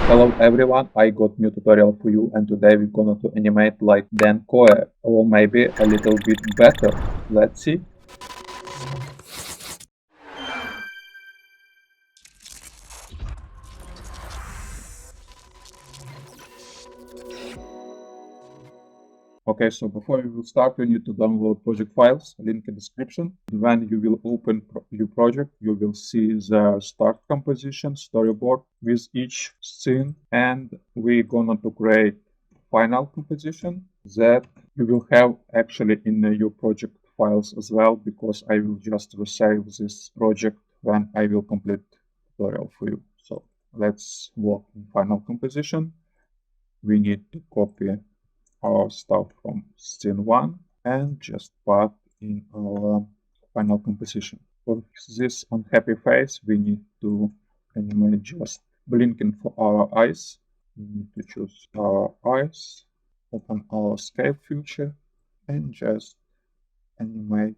Hello everyone, I got new tutorial for you and today we're gonna to animate like Dan Koe or maybe a little bit better. Let's see. Okay, so before we will start, you need to download project files, link in description. When you will open your project, you will see the start composition, storyboard with each scene, and we're gonna to create final composition that you will have actually in your project files as well, because I will just resave this project when I will complete tutorial for you. So let's work in final composition. We need to copy our stuff from scene 1 and just put in our final composition. For this unhappy face, we need to animate just blinking for our eyes. We need to choose our eyes, open our escape feature, and just animate.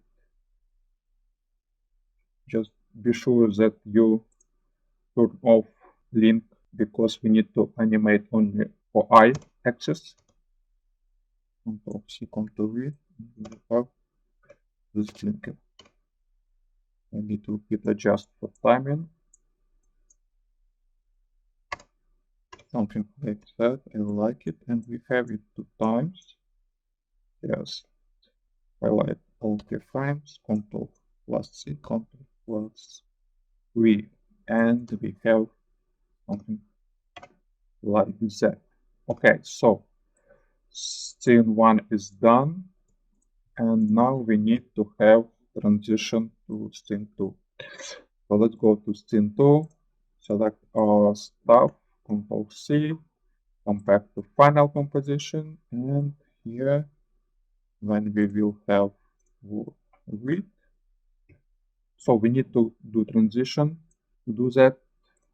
Just be sure that you turn off blink because we need to animate only for eye axis. Ctrl C, Ctrl V, and we have this blinking. I need to hit adjust for timing. Something like that. I like it, and we have it 2 times. Yes. Highlight all keyframes, Ctrl plus C, Ctrl plus V, and we have something like that. Okay, so scene 1 is done, and now we need to have transition to scene 2. So let's go to scene 2, select our stuff, Ctrl C, come back to final composition, and here when we will have width, so we need to do transition. To do that,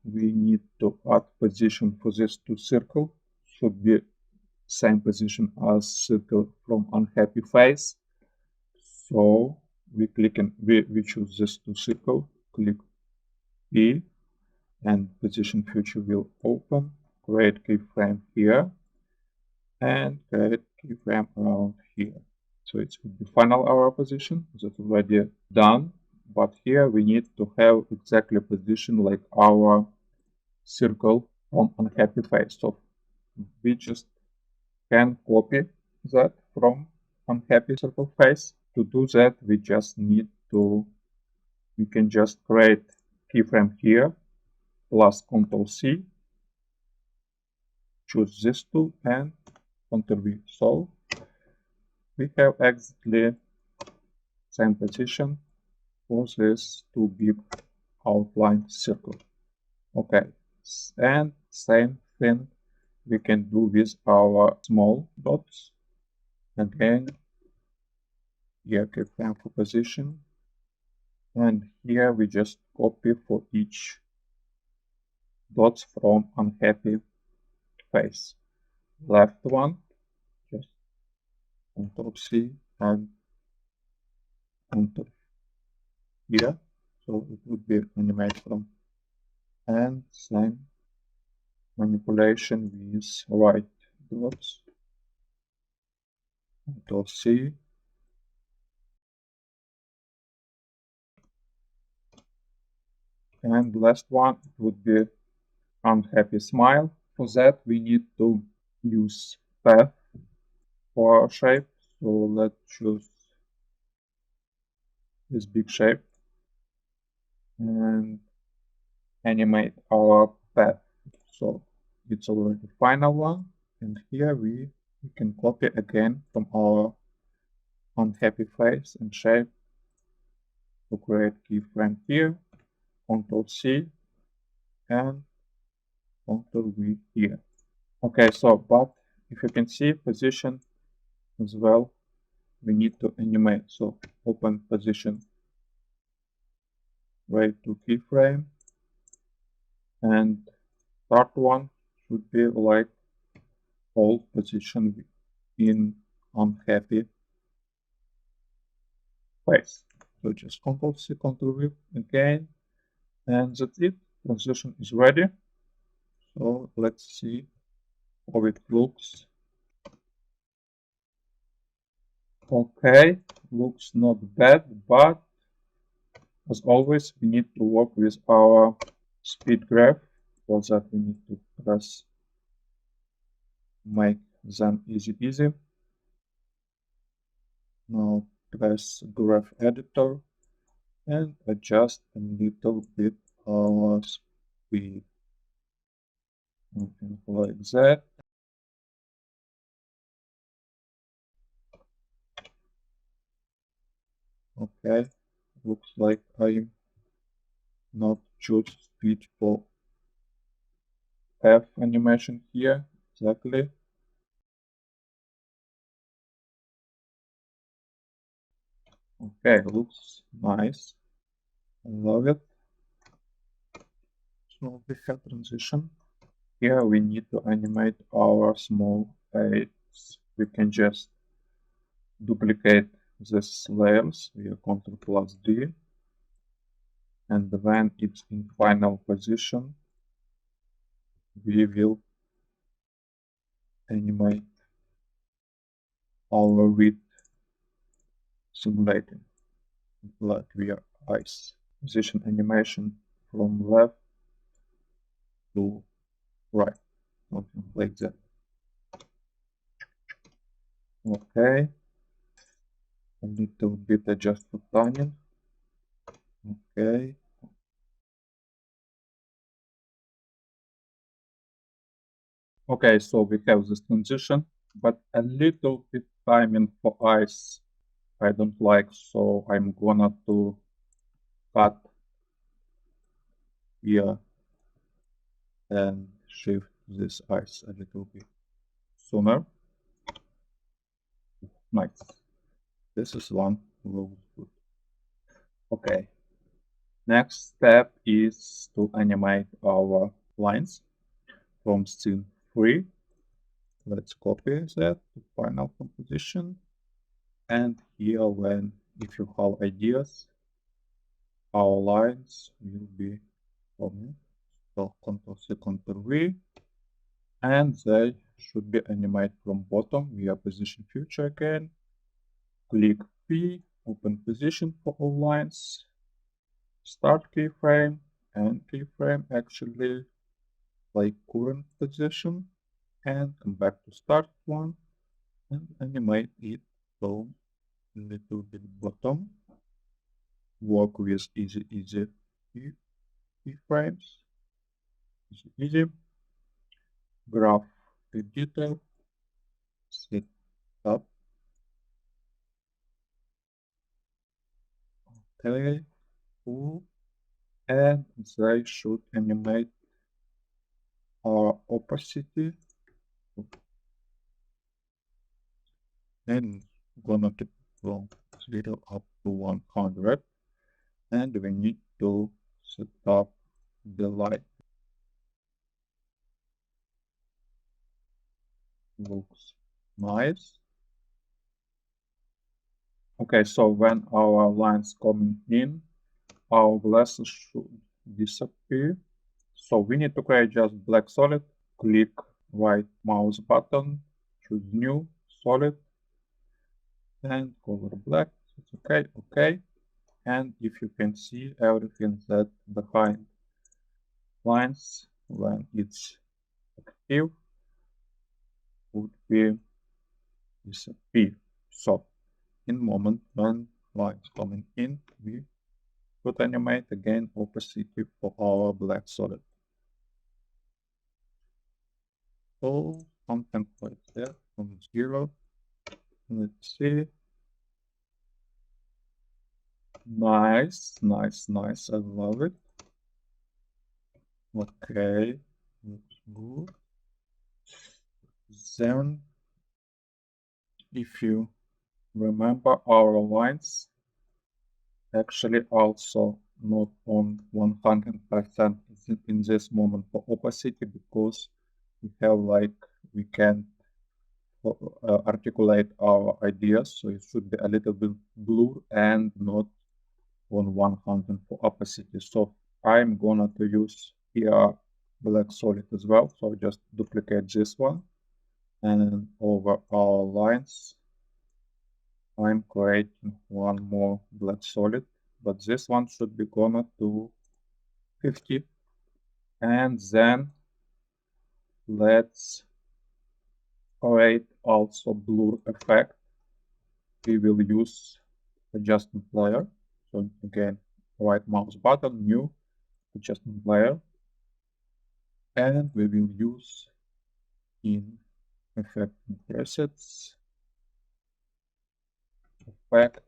we need to add position for this to circle. Should be same position as circle from unhappy face. So we click and we choose this to circle, click E, and position feature will open, create keyframe here, and create keyframe around here. So it would be final our position that's already done, but here we need to have exactly position like our circle from unhappy face. So we just can copy that from unhappy circle face. To do that, we just need to, we can just create keyframe here, plus Ctrl C, choose this tool and Ctrl V. So we have exactly same position for this two big outline circle. Okay, and same thing we can do with our small dots. Again, here keyframe for position, and here we just copy for each dots from unhappy face. Left one, just Ctrl C and Ctrl here, so it would be animate from, and same manipulation with right dots, Ctrl C, and last one would be unhappy smile. For that we need to use path for our shape, so let's choose this big shape and animate our path. So it's already the final one, and here we can copy again from our unhappy face and shape to create keyframe here, Ctrl C and Ctrl V here. Okay, so but if you can see position as well, we need to animate. So open position, right to keyframe, and start one should be like hold position in unhappy face. So just Ctrl C, Ctrl V again, and that's it. Transition is ready. So let's see how it looks. Okay, looks not bad, but as always, we need to work with our speed graph. For that, we need to press make them easy. Now press graph editor and adjust a little bit our speed. Something like that. Okay, looks like I not choose speed for F animation here exactly. Okay, looks nice. I love it. So we have transition. Here we need to animate our small edits. We can just duplicate these layers via Ctrl plus D, and when it's in final position, we will animate our width simulating like via eyes. Position animation from left to right, something like that. Okay, a little bit adjust for timing. Okay. Okay, so we have this transition, but a little bit timing for eyes I don't like, so I'm gonna to cut here and shift this eyes a little bit sooner. Nice. This is one looks good. Okay. Next step is to animate our lines from scene 3. Let's copy that to final composition. And here when if you have ideas, our lines will be coming. So Ctrl C, Ctrl V, and they should be animated from bottom via position feature again. Click P, open position for all lines, start keyframe, and keyframe actually like current position, and come back to start one and animate it from a little bit bottom. Work with easy keyframes. Easy. Graph editor. Set up. Okay. Cool. And they should animate our opacity and gonna keep from 0 up to 100, and we need to set up the light. Looks nice. Okay, so when our lines coming in, our glasses should disappear. So we need to create just black solid, click right mouse button, choose new solid, and color black. It's okay, okay. And if you can see everything that behind lines when it's active would be disappear. So in moment when lines coming in, we could animate again opacity for our black solid. So something like that from 0. Let's see. Nice, nice, nice. I love it. Okay, looks good. Then, if you remember, our lines actually also not on 100% in this moment for opacity, because we have like we can articulate our ideas, so it should be a little bit blue and not on 100 for opacity. So I'm gonna to use here black solid as well. So just duplicate this one, and over our lines, I'm creating one more black solid, but this one should be gone to 50. And then let's create also blur effect. We will use adjustment layer. So again, right mouse button, new adjustment layer, and we will use in effect and presets, effect,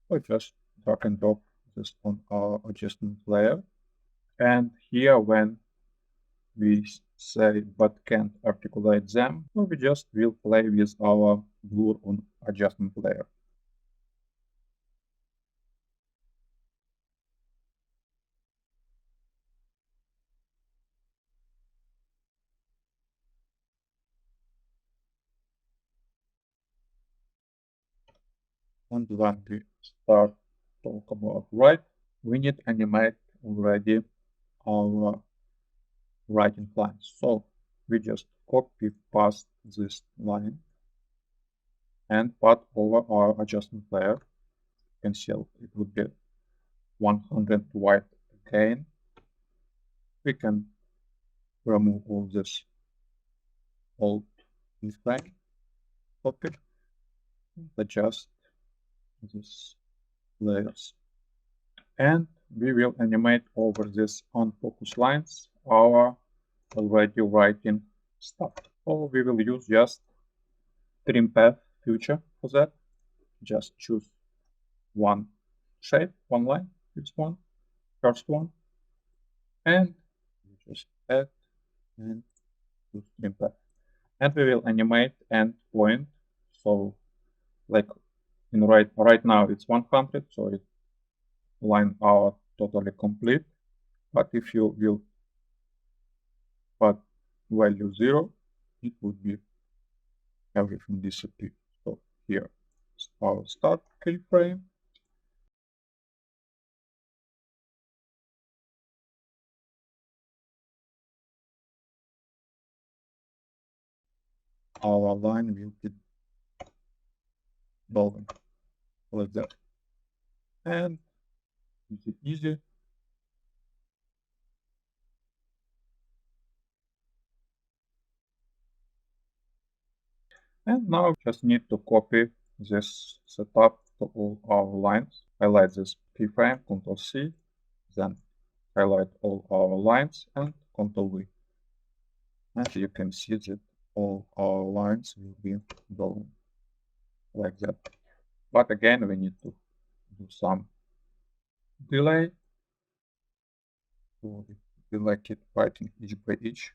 or just drag and drop this on our adjustment layer. And here when we say but can't articulate them, so we just will play with our blur on adjustment layer. And when we start talk about right, we need animate already our writing lines. So we just copy past this line and put over our adjustment layer. You can see it would be 100 white again. We can remove all this old line, copy, adjust these layers. And we will animate over these unfocused lines our already writing stuff. So we will use just trim path feature for that. Just choose one shape, one line, this one, first one, and just add and choose trim path. And we will animate end point. So like in right now it's 100, so it line out totally complete. But if you will put value 0, it would be everything disappear. So here is our start keyframe. Our line will be building like that. And it's easy. And now just need to copy this setup to all our lines. Highlight this keyframe, Ctrl C, then highlight all our lines and Ctrl V. And you can see that all our lines will be drawn like that. But again, we need to do some delay. So we like it writing each by each.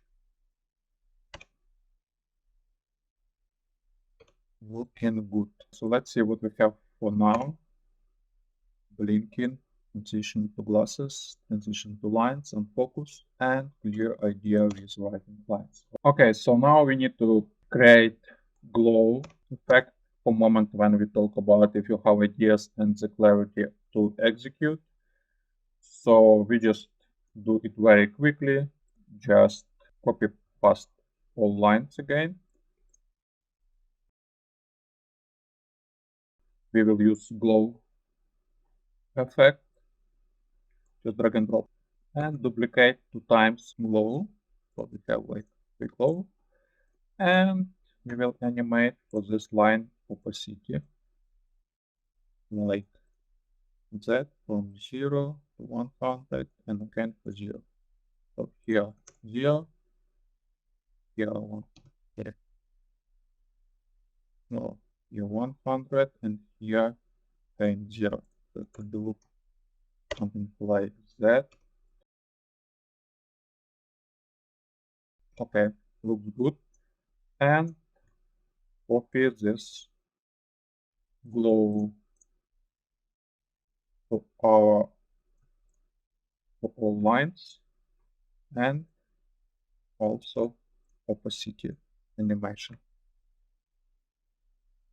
Looking good. So let's see what we have for now. Blinking, transition to glasses, transition to lines and focus, and clear idea with writing lines. Okay, so now we need to create glow effect for moment when we talk about if you have ideas and the clarity to execute. So we just do it very quickly, just copy past all lines again. We will use glow effect, just drag and drop, and duplicate 2 times glow, so we have like 3 glow, and we will animate for this line opacity, like that from 0 to 100 and again for 0. So here 0, here 1, here, no, here 100 and here again 0. So to do something like that. Okay, looks good. And copy this glow to our to all lines and also opacity animation.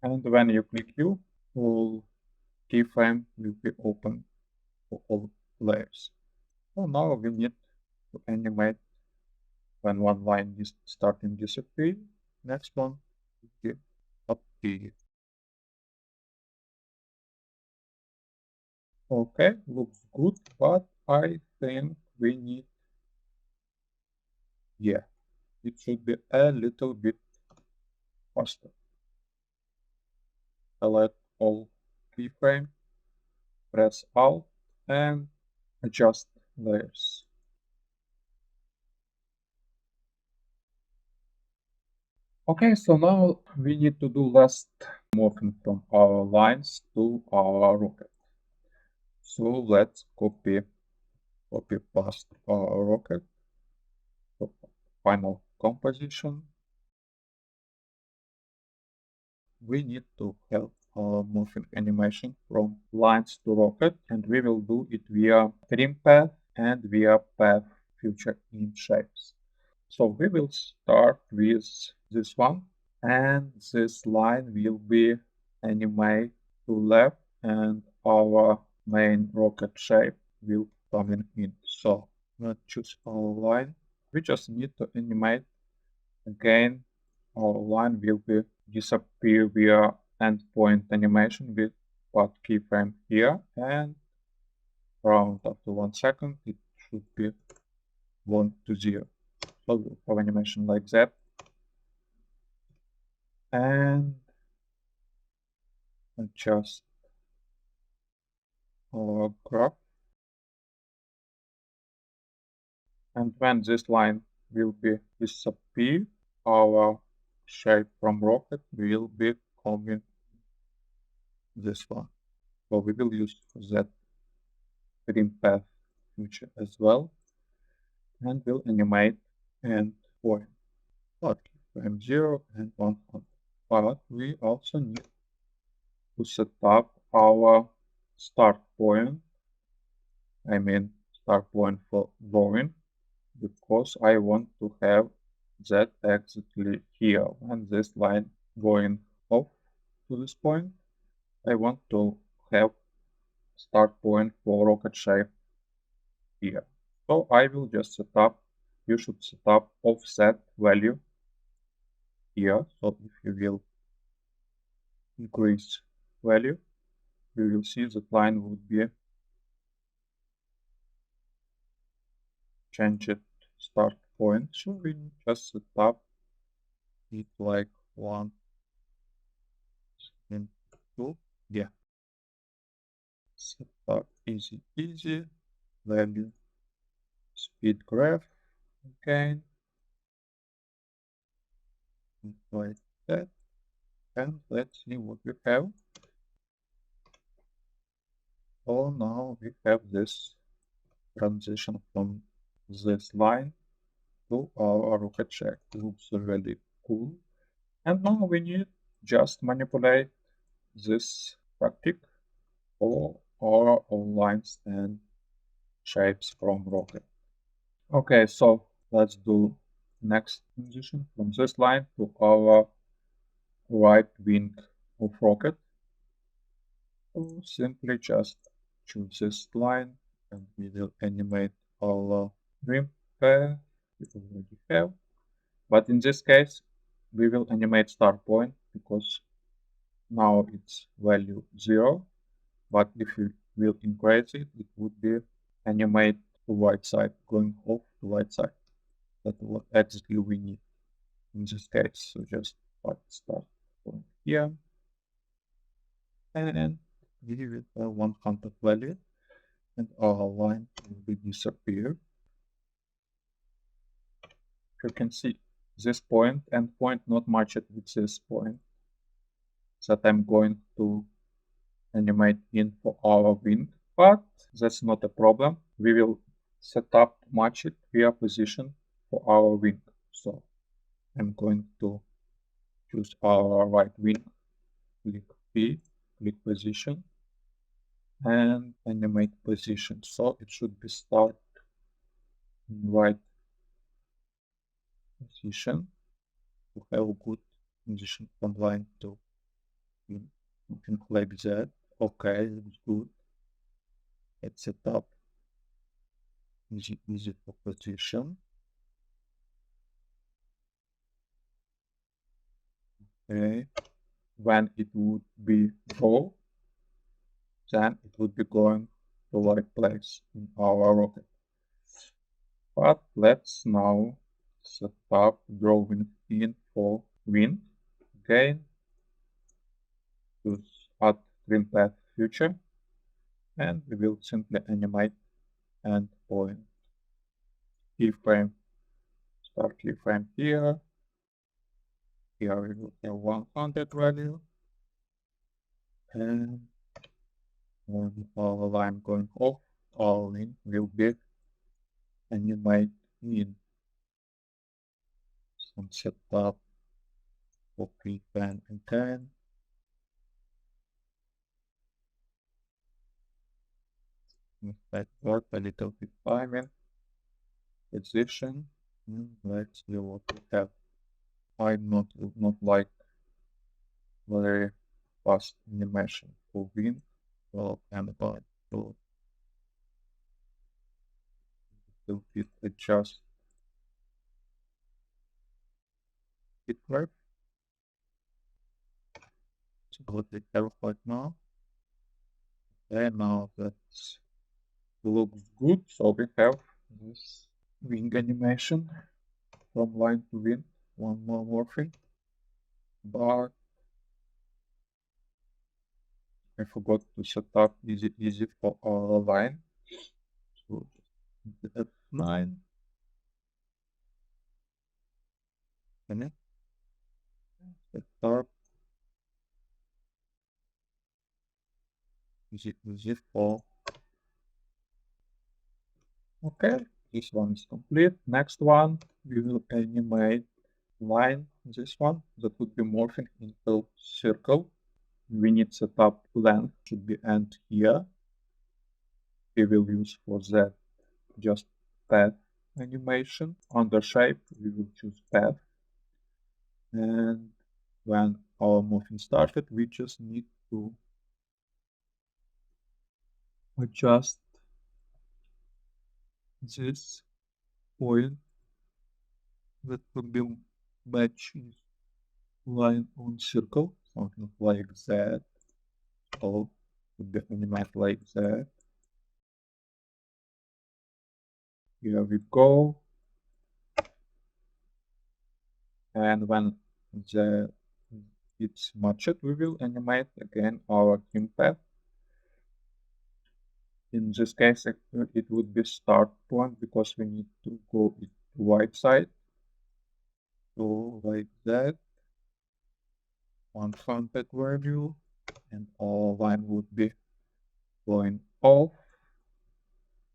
And when you click U, all keyframe will be open for all layers. So now we need to animate when one line is starting disappear. Next one will appear. Okay, looks good, but I think we need, yeah, it should be a little bit faster. Select all keyframe, press Alt, and adjust layers. Okay, so now we need to do last morphing from our lines to our rocket. So let's copy past our rocket, so final composition. We need to have our morphing animation from lines to rocket, and we will do it via trim path and via path feature in shapes. So we will start with this one, and this line will be animate to left, and our main rocket shape will come in. So let's choose our line. We just need to animate again. Our line will be disappear via endpoint animation with part keyframe here, and around after 1 second it should be 1 to 0. So we'll have animation like that. And adjust our graph. And when this line will be disappear, our shape from rocket will be coming this one. So we will use that trim path feature as well, and will animate end point. But frame 0 and 100. But we also need to set up our start point. I mean start point for drawing, because I want to have that exactly here. And this line going off to this point, I want to have start point for rocket shape here. So I will just set up, you should set up offset value here. So if you will increase value, you will see that line would be changed start point. So we just set up it like 1 and 2. Yeah. Set up easy value speed graph again like that, and let's see what we have. Oh, now we have this transition from this line to our rocket shape. Looks really cool. And now we need just manipulate this tactic for all lines and shapes from rocket. Okay, so let's do next transition from this line to our right wing of rocket. So simply just choose this line, and we will animate our trim path we already have. But in this case, we will animate start point because now it's value 0. But if we will increase it, it would be animate to right side, going off to right side. That's what exactly we need in this case. So just start point here, and give it a 100 value, and our line will disappear. You can see this point and point not matched with this point that I'm going to animate in for our wing, but that's not a problem. We will set up match it via position for our wing. So I'm going to choose our right wing, click P, click position, and animate position. So it should be start in right position to have a good position from line to something like that. Okay, it's good. It's set up. easy for position. Okay. When it would be draw, then it would be going to the right place in our rocket. But let's now set up drawing in for wind. Again, choose add trim path future, and we will simply animate and point keyframe. Start keyframe here. Here we will have 100 value, and when our line going off, our line will be animate in some setup for keyframe again. Let's work a little bit timing, position, and let's see what we have. I would not like very fast animation for wind, well, and about to little bit adjust it curve. So go to the curve right now. And now that looks good. So we have this wing animation from line to wind, one more morphing. But I forgot to set up easy for our line. So the F9 and it set up easy for. Okay, this one is complete. Next one, we will animate line. This one that would be morphing into circle. We need setup length should be end here. We will use for that just path animation. Under shape, we will choose path. And when our morphing started, we just need to adjust this point that will be matching line on circle, something like that. Or would be animate like that. Here we go. And when it's matched, we will animate again our trim path. In this case, it would be start point because we need to go to right side. So like that, 100 value, and our line would be going off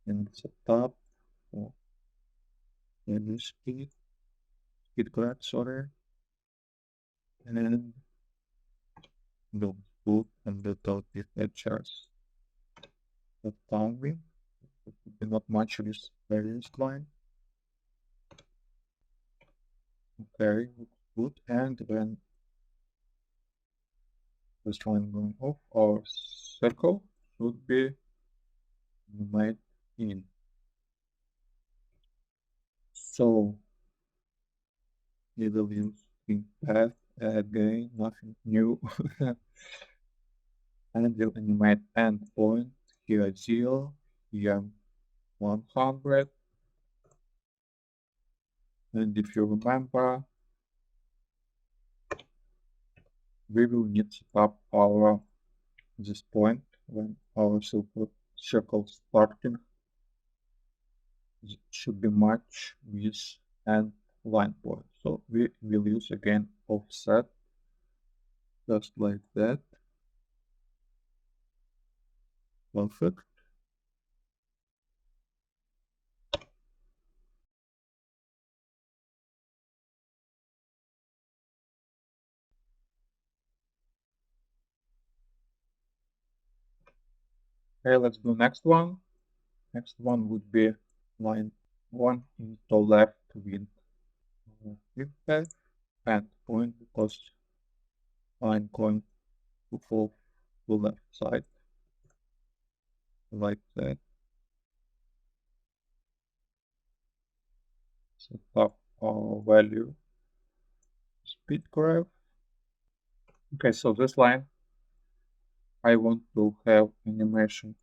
and setup for any speed grad, sorry, and the boot and the total features. The timing, it would be not much this variance line. Okay, good. And when this line going off, our circle should be made in. So we will use in path again, nothing new. And we'll animate endpoint here 0, here 100. And if you remember, we will need to tap our this point when our circle starting. It should be matched with end line point. So we will use again offset just like that. Perfect. Okay, let's do next one. Next one would be line 1 into left with path and point because line going to fall to left side like that. set up our value speed graph. Okay, so this line, I want to have animation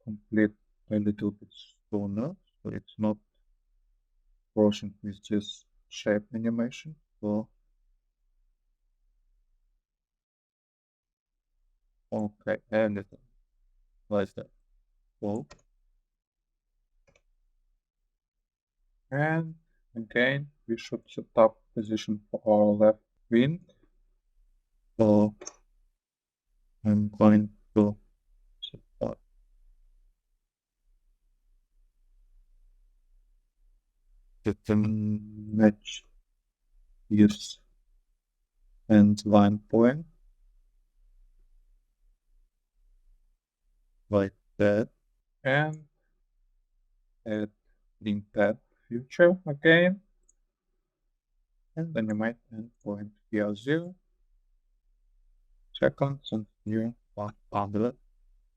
complete a little bit sooner, so it's not crossing with this shape animation. So, okay, and like that. So, and again, we should set up position for our left wing. So, I'm going to set up the match ears and line point like that, and add link pad future again, and animate endpoint here 0 seconds and here 100.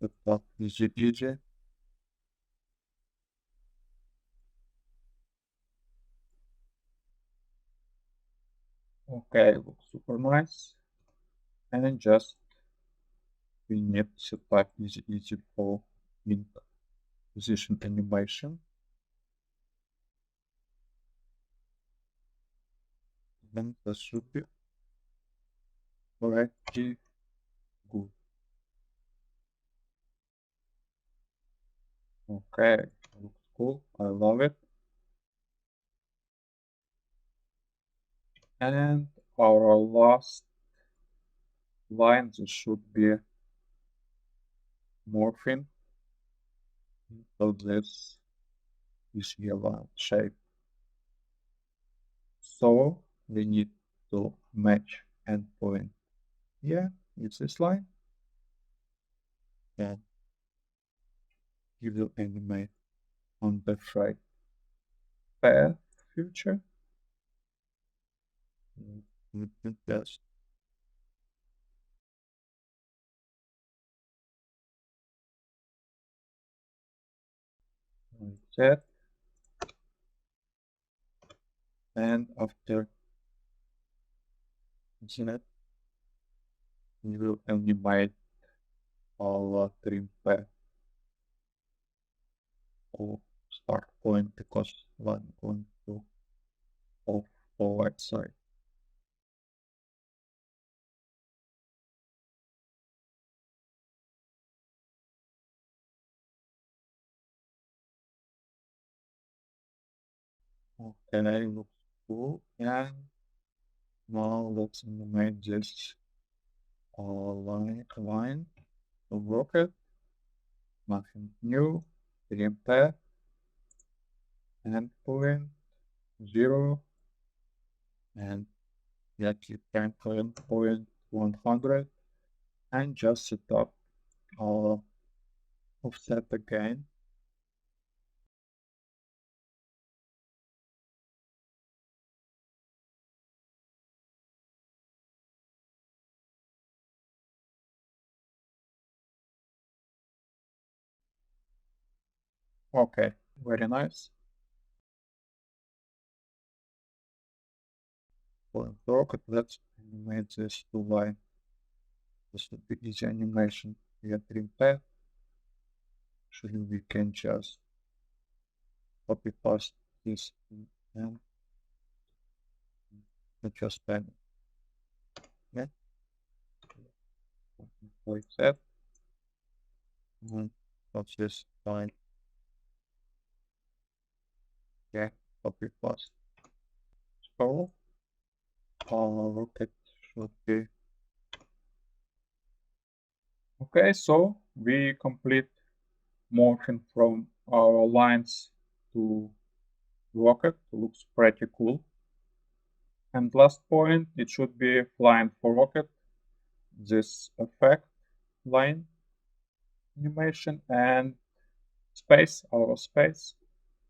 That's what is easy. Okay, looks super nice. And then just we need to type easy for link position animation. Then that should be pretty good. Okay, looks cool. I love it. And our last line, this should be morphing. So this is yellow shape. So we need to match endpoint. Yeah, it's this line. And you will animate on the right path future. Just like that. And after that, you will animate all trim path or start point because one going to off forward side. Okay, that looks cool. And now let's animate this line to work it. Nothing new. Trim path. Endpoint 0 and yeah, keep endpoint point 100 and just set up our offset again. Okay, very nice. For rocket, let's animate this to line. This would be easy animation. We have trim path. Actually, we can just copy paste this and just pen. Yeah, like that. And that's this line. Yeah, copy paste. So our rocket should be okay. So we complete motion from our lines to rocket. Looks pretty cool. And last point, it should be flying for rocket. This effect line animation and space, our space.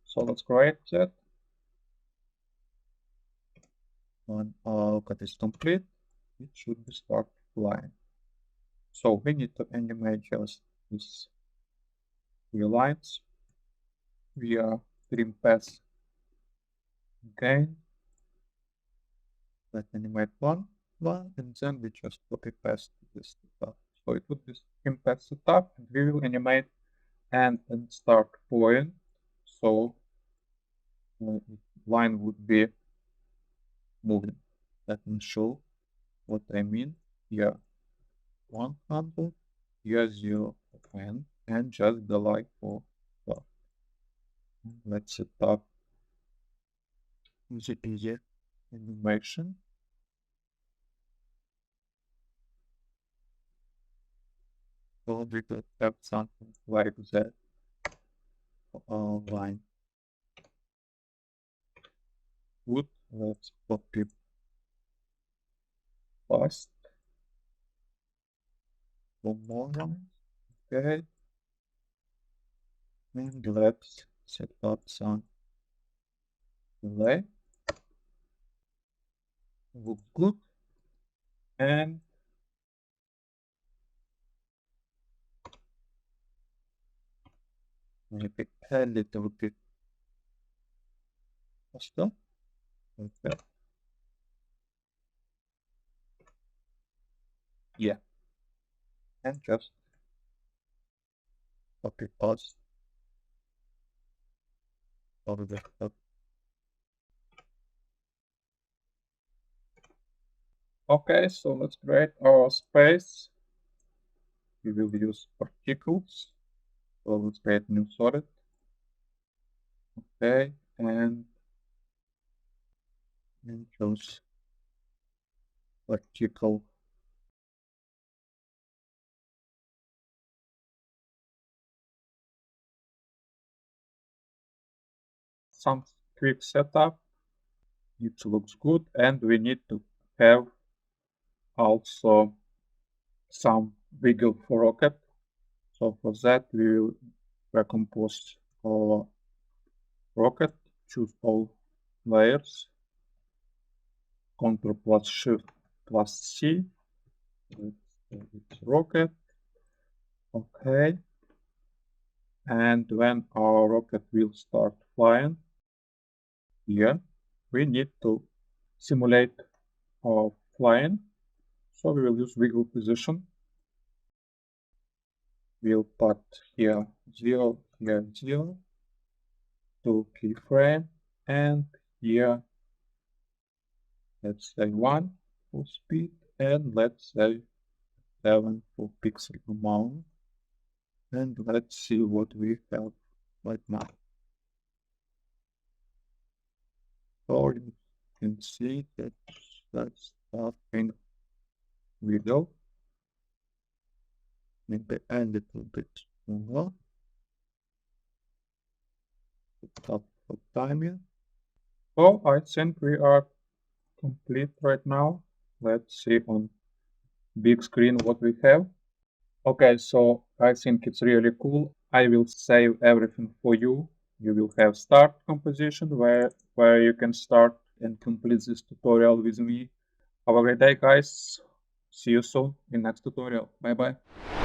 So let's create that. When our rocket is complete, it should be start flying. So we need to animate just these three lines via trim path Again, let's animate one, and then we just copy paste this stuff. So it would be impact setup, and we will animate and start point. So line would be moving. Let me show what I mean. Here 100, here 0, and just the like for stuff. Let's set up the animation. So we could have something like that for our line. Good. Let's copy paste for more lines. Okay. And let's set up some delay. Look good. And maybe a little bit faster. Okay. Yeah. And just copy paste over the top. Okay, so let's create our space. We will use particles. So let's create new solid. Okay, and choose particle. Some quick setup. It looks good, and we need to have also some wiggle for rocket. So for that, we will recompose our rocket, choose all layers, Ctrl plus Shift plus C, it's rocket, okay, and when our rocket will start flying, here, we need to simulate our flying, so we will use wiggle position. We'll put here 0, here 0, 2 keyframe, and here let's say 1 for speed, and let's say 7 for pixel amount. And let's see what we have right now. So you can see that that's starting wiggle. Maybe a little bit smaller. Stop for timing. So I think we are complete right now. Let's see on big screen what we have. Okay, so I think it's really cool. I will save everything for you. You will have start composition where you can start and complete this tutorial with me. Have a great day, guys. See you soon in next tutorial. Bye bye.